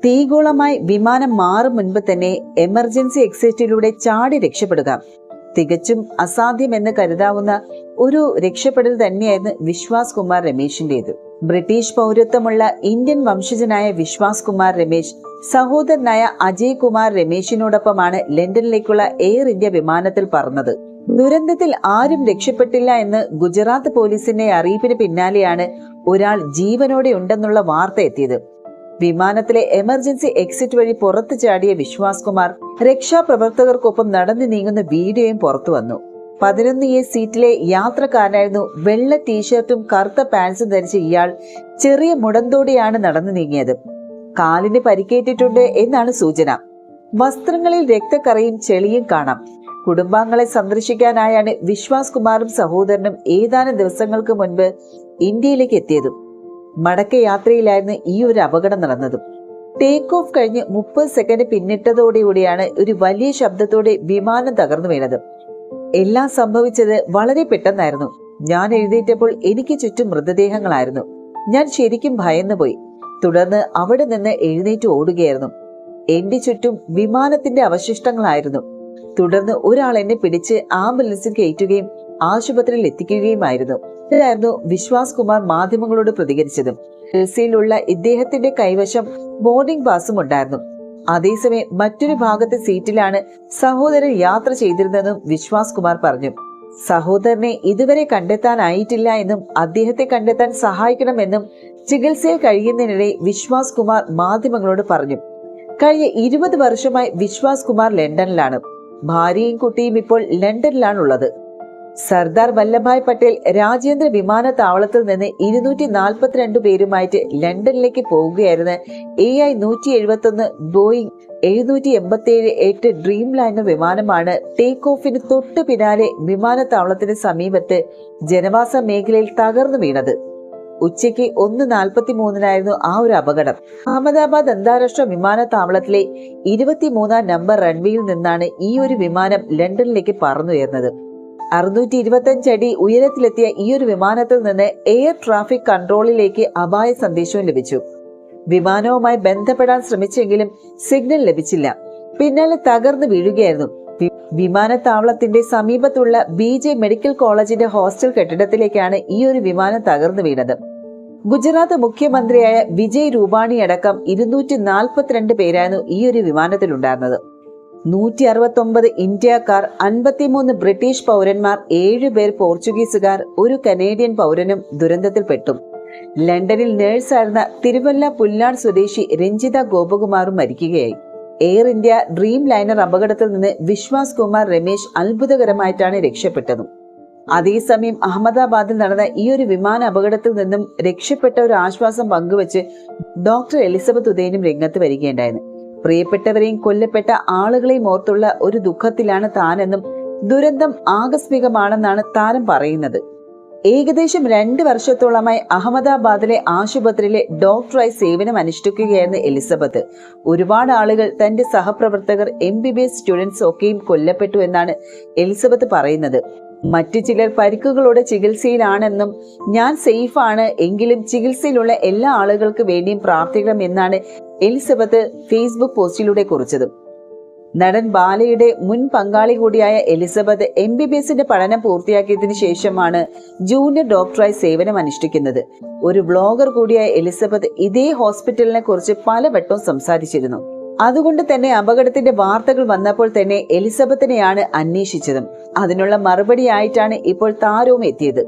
തീഗോളമായി വിമാനം മാറും മുൻപ് തന്നെ എമർജൻസി എക്സിറ്റിലൂടെ ചാടി രക്ഷപ്പെടുക തികച്ചും അസാധ്യമെന്ന് കരുതാവുന്ന ഒരു രക്ഷപ്പെടൽ തന്നെയായിരുന്നു വിശ്വാസ് കുമാർ രമേശിന്റേത്. ബ്രിട്ടീഷ് പൗരത്വമുള്ള ഇന്ത്യൻ വംശജനായ വിശ്വാസ് കുമാർ രമേശ് സഹോദരനായ അജയ് കുമാർ രമേശിനോടൊപ്പമാണ് ലണ്ടനിലേക്കുള്ള എയർ ഇന്ത്യ വിമാനത്തിൽ പറന്നത്. ദുരന്തത്തിൽ ആരും രക്ഷപ്പെട്ടില്ല എന്ന് ഗുജറാത്ത് പോലീസിന്റെ അറിയിപ്പിന് പിന്നാലെയാണ് ഒരാൾ ജീവനോടെ ഉണ്ടെന്നുള്ള വാർത്ത എത്തിയത്. വിമാനത്തിലെ എമർജൻസി എക്സിറ്റ് വഴി പുറത്തു ചാടിയ വിശ്വാസ് കുമാർ രക്ഷാപ്രവർത്തകർക്കൊപ്പം നടന്നു നീങ്ങുന്ന വീഡിയോയും പുറത്തു വന്നു. 11A സീറ്റിലെ യാത്രക്കാരനായിരുന്നു. വെള്ള ടീഷർട്ടും കറുത്ത പാൻസും ധരിച്ച ഇയാൾ ചെറിയ മുടന്തോടെയാണ് നടന്നു നീങ്ങിയത്. കാലിന് പരിക്കേറ്റിട്ടുണ്ട് എന്നാണ് സൂചന. വസ്ത്രങ്ങളിൽ രക്തക്കറയും ചെളിയും കാണാം. കുടുംബാംഗങ്ങളെ സന്ദർശിക്കാനായാണ് വിശ്വാസ് കുമാറും സഹോദരനും ഏതാനും ദിവസങ്ങൾക്ക് മുൻപ് ഇന്ത്യയിലേക്ക് എത്തിയതും. മടക്ക യാത്രയിലായിരുന്നു ഈ ഒരു അപകടം നടന്നതും. ടേക്ക് ഓഫ് കഴിഞ്ഞ് 30 സെക്കൻഡ് പിന്നിട്ടതോടുകൂടിയാണ് ഒരു വലിയ ശബ്ദത്തോടെ വിമാനം തകർന്നു വീണത്. എല്ലാം സംഭവിച്ചത് വളരെ പെട്ടെന്നായിരുന്നു. ഞാൻ എഴുന്നേറ്റപ്പോൾ എനിക്ക് ചുറ്റും മൃതദേഹങ്ങളായിരുന്നു. ഞാൻ ശരിക്കും ഭയന്നുപോയി. തുടർന്ന് അവിടെ നിന്ന് എഴുന്നേറ്റ് ഓടുകയായിരുന്നു. എന്റെ ചുറ്റും വിമാനത്തിന്റെ അവശിഷ്ടങ്ങളായിരുന്നു. തുടർന്ന് ഒരാൾ എന്നെ പിടിച്ച് ആംബുലൻസിൽ കയറ്റുകയും ആശുപത്രിയിൽ എത്തിക്കുകയുമായിരുന്നു. ഇതായിരുന്നു വിശ്വാസ് കുമാർ മാധ്യമങ്ങളോട് പ്രതികരിച്ചതും. ഡൽഹിയിലുള്ള ഇദ്ദേഹത്തിന്റെ കൈവശം ബോർഡിംഗ് പാസും ഉണ്ടായിരുന്നു. അതേസമയം മറ്റൊരു ഭാഗത്തെ സീറ്റിലാണ് സഹോദരൻ യാത്ര ചെയ്തിരുന്നതെന്നും വിശ്വാസ് കുമാർ പറഞ്ഞു. സഹോദരനെ ഇതുവരെ കണ്ടെത്താനായിട്ടില്ല എന്നും അദ്ദേഹത്തെ കണ്ടെത്താൻ സഹായിക്കണമെന്നും ചികിത്സയിൽ കഴിയുന്നതിനിടെ വിശ്വാസ് കുമാർ മാധ്യമങ്ങളോട് പറഞ്ഞു. കഴിഞ്ഞ 20 വർഷമായി വിശ്വാസ് കുമാർ ലണ്ടനിലാണ്. ഭാര്യയും കുട്ടിയും ഇപ്പോൾ ലണ്ടനിലാണുള്ളത്. സർദാർ വല്ലഭായ് പട്ടേൽ രാജ്യാന്തര വിമാനത്താവളത്തിൽ നിന്ന് 242 പേരുമായിട്ട് ലണ്ടനിലേക്ക് പോവുകയായിരുന്ന AI-171 ബോയിങ് 787-8 ഡ്രീം ലൈനർ വിമാനമാണ് ടേക്ക് ഓഫിന് തൊട്ടു പിന്നാലെ വിമാനത്താവളത്തിന് സമീപത്ത് ജനവാസ മേഖലയിൽ തകർന്നു വീണത്. ഉച്ചയ്ക്ക് 1:43 ആ ഒരു അപകടം. അഹമ്മദാബാദ് അന്താരാഷ്ട്ര വിമാനത്താവളത്തിലെ 23-ാം നമ്പർ റൺവേയിൽ നിന്നാണ് ഈ ഒരു വിമാനം ലണ്ടനിലേക്ക് പറന്നുയർന്നത്. 625 അടി ഉയരത്തിലെത്തിയ ഈ ഒരു വിമാനത്തിൽ നിന്ന് എയർ ട്രാഫിക് കൺട്രോളിലേക്ക് അപായ സന്ദേശവും ലഭിച്ചു. വിമാനവുമായി ബന്ധപ്പെടാൻ ശ്രമിച്ചെങ്കിലും സിഗ്നൽ ലഭിച്ചില്ല. പിന്നാലെ തകർന്നു വീഴുകയായിരുന്നു. വിമാനത്താവളത്തിന്റെ സമീപത്തുള്ള BJ മെഡിക്കൽ കോളേജിന്റെ ഹോസ്റ്റൽ കെട്ടിടത്തിലേക്കാണ് ഈ ഒരു വിമാനം തകർന്നു വീണത്. ഗുജറാത്ത് മുഖ്യമന്ത്രിയായ വിജയ് രൂപാണി അടക്കം 242 പേരായിരുന്നു ഈ ഒരു വിമാനത്തിലുണ്ടായിരുന്നത്. 169 ഇന്ത്യക്കാർ, 53 ബ്രിട്ടീഷ് പൗരന്മാർ, 7 പേർ പോർച്ചുഗീസുകാർ, ഒരു കനേഡിയൻ പൗരനും ദുരന്തത്തിൽപ്പെട്ടു. ലണ്ടനിൽ നഴ്സായിരുന്ന തിരുവല്ല പുല്ലാട് സ്വദേശി രഞ്ജിത ഗോപകുമാറും മരിക്കുകയായി. എയർ ഇന്ത്യ ഡ്രീം ലൈനർ അപകടത്തിൽ നിന്ന് വിശ്വാസ് കുമാർ രമേശ് അത്ഭുതകരമായിട്ടാണ് രക്ഷപ്പെട്ടത്. അതേസമയം അഹമ്മദാബാദിൽ നടന്ന ഈ ഒരു വിമാന അപകടത്തിൽ നിന്നും രക്ഷപ്പെട്ട ഒരു ആശ്വാസം പങ്കുവച്ച് ഡോക്ടർ എലിസബത്ത് ഉദയനും രംഗത്ത് വരികയുണ്ടായിരുന്നു. പ്രിയപ്പെട്ടവരെയും കൊല്ലപ്പെട്ട ആളുകളെയും ഓർത്തുള്ള ഒരു ദുഃഖത്തിലാണ് താനെന്നും ദുരന്തം ആകസ്മികമാണെന്നാണ് താരം പറയുന്നത്. ഏകദേശം 2 വർഷത്തോളമായി അഹമ്മദാബാദിലെ ആശുപത്രിയിലെ ഡോക്ടറായി സേവനം അനുഷ്ഠിക്കുകയായിരുന്നു എലിസബത്ത്. ഒരുപാട് ആളുകൾ, തന്റെ സഹപ്രവർത്തകർ, MBBS സ്റ്റുഡൻസ് ഒക്കെയും കൊല്ലപ്പെട്ടു എന്നാണ് എലിസബത്ത് പറയുന്നത്. മറ്റു ചിലർ പരിക്കുകളോടെ ചികിത്സയിലാണെന്നും ഞാൻ സേഫാണ്, എങ്കിലും ചികിത്സയിലുള്ള എല്ലാ ആളുകൾക്ക് വേണ്ടിയും പ്രാർത്ഥിക്കണം എന്നാണ് എലിസബത്ത് ഫേസ്ബുക്ക് പോസ്റ്റിലൂടെ കുറിച്ചത്. നടൻ ബാലയുടെ മുൻ പങ്കാളി കൂടിയായ എലിസബത്ത് MBBSന്റെ പഠനം പൂർത്തിയാക്കിയതിനു ശേഷമാണ് ജൂനിയർ ഡോക്ടറായി സേവനം അനുഷ്ഠിക്കുന്നത്. ഒരു ബ്ലോഗർ കൂടിയായ എലിസബത്ത് ഇതേ ഹോസ്പിറ്റലിനെ കുറിച്ച് പലവട്ടവും സംസാരിച്ചിരുന്നു. അതുകൊണ്ട് തന്നെ അപകടത്തിന്റെ വാർത്തകൾ വന്നപ്പോൾ തന്നെ എലിസബത്തിനെയാണ് അന്വേഷിച്ചതും. അതിനുള്ള മറുപടിയായിട്ടാണ് ഇപ്പോൾ താരവും എത്തിയത്.